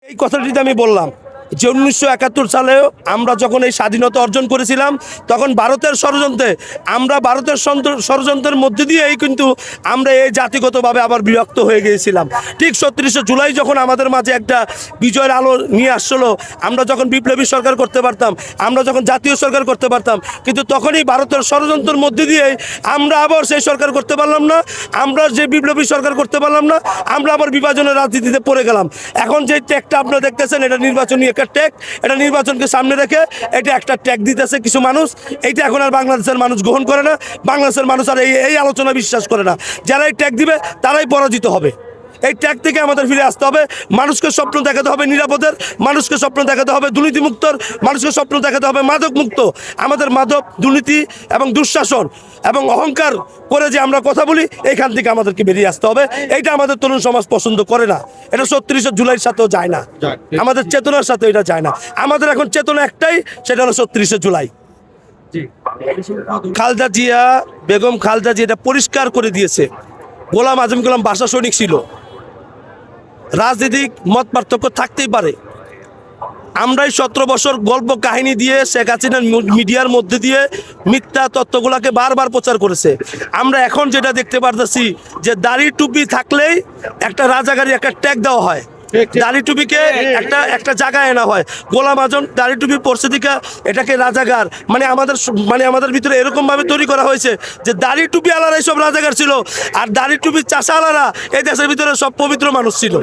এই কথাটিতে আমি বললাম যে 1971 সালেও আমরা যখন এই স্বাধীনতা অর্জন করেছিলাম তখন ভারতের ষড়যন্ত্রে আমরা ভারতের ষড়যন্ত্রের মধ্যে দিয়েই কিন্তু আমরা এই জাতিগতভাবে আবার বিভক্ত হয়ে গিয়েছিলাম। ঠিক 37শে জুলাই যখন আমাদের মাঝে একটা বিজয়ের আলো নিয়ে আসছিলো, আমরা যখন বিপ্লবী সরকার করতে পারতাম, আমরা যখন জাতীয় সরকার করতে পারতাম, কিন্তু তখনই ভারতের ষড়যন্ত্রের মধ্যে দিয়েই আমরা আবার সেই সরকার করতে পারলাম না, আমরা যে বিপ্লবী সরকার করতে পারলাম না, আমরা আবার বিভাজনের রাজনীতিতে পড়ে গেলাম। এখন যে ট্যাগটা আপনারা দেখতেছেন এটা নির্বাচনী একটা ট্যাগ, এটা নির্বাচনকে সামনে রেখে এটা একটা ট্যাগ দিতেছে কিছু মানুষ। এইটা এখন আর বাংলাদেশের মানুষ গ্রহণ করে না, বাংলাদেশের মানুষ আর এই আলোচনা বিশ্বাস করে না। যারা এই ট্যাগ দিবে তারাই পরাজিত হবে। এই ট্যাগ থেকে আমাদের ফিরে আসতে হবে, মানুষকে স্বপ্ন দেখাতে হবে নিরাপদের, মানুষকে স্বপ্ন দেখাতে হবে দুর্নীতিমুক্তর, মানুষকে স্বপ্ন দেখাতে হবে মাদক মুক্ত। আমাদের মাদক, দুর্নীতি এবং দুঃশাসন এবং অহংকার করে যে আমরা কথা বলি, এইখান থেকে আমাদেরকে বেরিয়ে আসতে হবে। এইটা আমাদের তরুণ সমাজ পছন্দ করে না, এটা 36শে জুলাইয়ের সাথেও যায় না, আমাদের চেতনার সাথে এটা যায় না। আমাদের এখন চেতনা একটাই, সেটা হলো 36শে জুলাই। খালেদা জিয়া, বেগম খালেদা জিয়া এটা পরিষ্কার করে দিয়েছে, গোলাম আজম গোলাম ভাষা সৈনিক ছিল। রাজনৈতিক মত পার্থক্য থাকতেই পারে, আমরাই 17 বছর গল্প কাহিনী দিয়ে শেখ হাসিনার মিডিয়ার মধ্যে দিয়ে মিথ্যা তথ্যগুলোকে বারবার প্রচার করেছে। আমরা এখন যেটা দেখতে পারতেছি যে দাড়ি টুপি থাকলেই একটা রাজাগারি একটা ট্যাগ দেওয়া হয়, দাড়ি টুপিকে একটা জায়গায় আনা হয়। গোলাম আজম দাড়ি টুপি পরছে দিকা এটাকে রাজাগার, আমাদের ভিতরে এরকম ভাবে তৈরি করা হয়েছে যে দাড়ি টুপি আলারাই সব রাজাগার ছিল, আর দাড়ি টুপি চাষা আলারা এই দেশের ভিতরে সব পবিত্র মানুষ ছিল।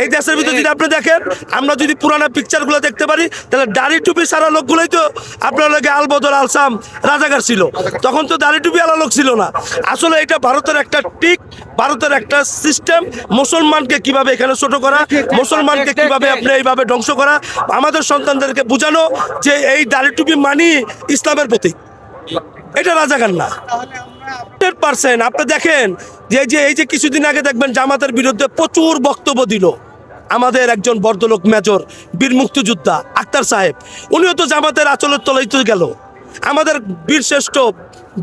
এই দেশের ভিতরে যদি আপনি দেখেন, আমরা যদি পুরানা পিকচারগুলো দেখতে পারি, তাহলে দাড়ি টুপি সারা লোকগুলোই তো আপনার লাগে আলবদর আলসাম রাজাগার ছিল, তখন তো দাড়ি টুপি আলা লোক ছিল না। আসলে এটা ভারতের একটা টিক, ভারতের একটা সিস্টেম, মুসলমানকে কিভাবে এখানে ছোট করা, মুসলমানকে কিভাবে আপনি এইভাবে ধ্বংস করা, আমাদের সন্তানদেরকে বোঝানো যে এই দাড়ি টুপি মানি ইসলামের প্রতীক, এটা রাজাগার না। 100% আপনি দেখেন যে এই যে কিছুদিন আগে দেখবেন জামাতের বিরুদ্ধে প্রচুর বক্তব্য দিল আমাদের একজন ভদ্রলোক মেজর বীর মুক্তিযোদ্ধা আক্তার সাহেব, উনিও তো জামাতের আঁচলের তলায় তো গেল। আমাদের বীর শ্রেষ্ঠ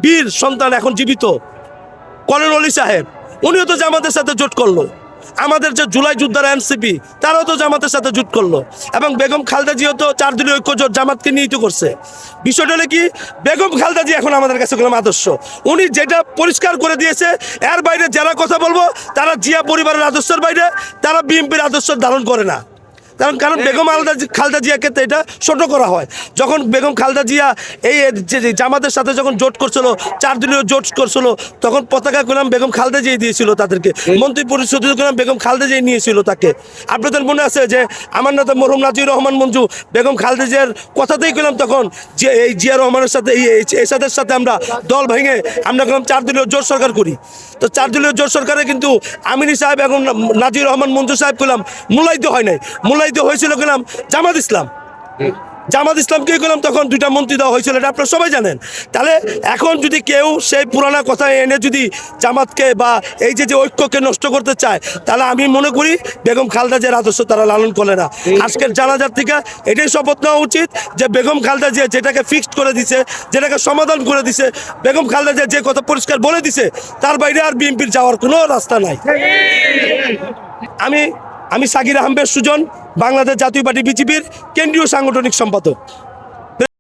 বীর সন্তান এখন জীবিত কর্নেল অলি সাহেব, উনিও তো জামাতের সাথে জোট করলো। আমাদের যে জুলাই যোদ্ধারা এনসিপি, তারাও তো জামাতের সাথে জোট করলো, এবং বেগম খালেদা জিয়াও তো 4 দলীয় ঐক্য জোট জামাতকে নিয়েই তো করছে। বিষয়টা হলো কি, বেগম খালেদা জিয়া এখন আমাদের কাছে কোনো আদর্শ, উনি যেটা পরিষ্কার করে দিয়েছে, এর বাইরে যারা কথা বলবো তারা জিয়া পরিবারের আদর্শের বাইরে, তারা বিএনপির আদর্শ ধারণ করে না। কারণ বেগম খালেদা জিয়াকে তো এটা ছোট করা হয়। যখন বেগম খালেদা জিয়া এই জামাতের সাথে যখন জোট করছিল, 4 দলীয় জোট করছিল, তখন পতাকা গোলাম বেগম খালেদা জিয়া দিয়েছিল তাদেরকে, মন্ত্রী পরিষদ গোলাম বেগম খালেদা জিয়া নিয়েছিল তাকে। আপনাদের মনে আছে যে আমার নেতা মরহুম নাজির রহমান মঞ্জু বেগম খালেদা জিয়ার কথাতেই গেলাম তখন যে এই জিয়া রহমানের সাথে এরশাদের সাথে আমরা দল ভেঙে আমরা গেলাম 4 দলীয় জোট সরকার করি। তো 4 দলীয় জোট সরকারে কিন্তু আমিনী সাহেব এবং নাজির রহমান মঞ্জু সাহেব গেলাম মূল্যায়িত হয় নাই, মূল্যায়িত হয়েছিল গেলাম জামাত ইসলাম, জামাত ইসলামকে গেলাম তখন 2টা মন্ত্রী দেওয়া হয়েছিল, এটা আপনারা সবাই জানেন। তাহলে এখন যদি কেউ সেই পুরানা কথা এনে যদি জামাতকে বা এই যে ঐক্যকে নষ্ট করতে চায়, তাহলে আমি মনে করি বেগম খালেদা জিয়ার আদর্শ তারা লালন করে না। আজকের জানাজার থেকে এটাই শপথ নেওয়া উচিত যে বেগম খালেদা জিয়া যেটাকে ফিক্সড করে দিছে, যেটাকে সমাধান করে দিছে, বেগম খালেদা জিয়া যে কথা পরিষ্কার বলে দিছে, তার বাইরে আর বিএনপির যাওয়ার কোনো রাস্তা নাই। আমি সাকির আহমেদ সুজন, বাংলাদেশ জাতীয় পার্টি বিজেপির কেন্দ্রীয় সাংগঠনিক সম্পাদক।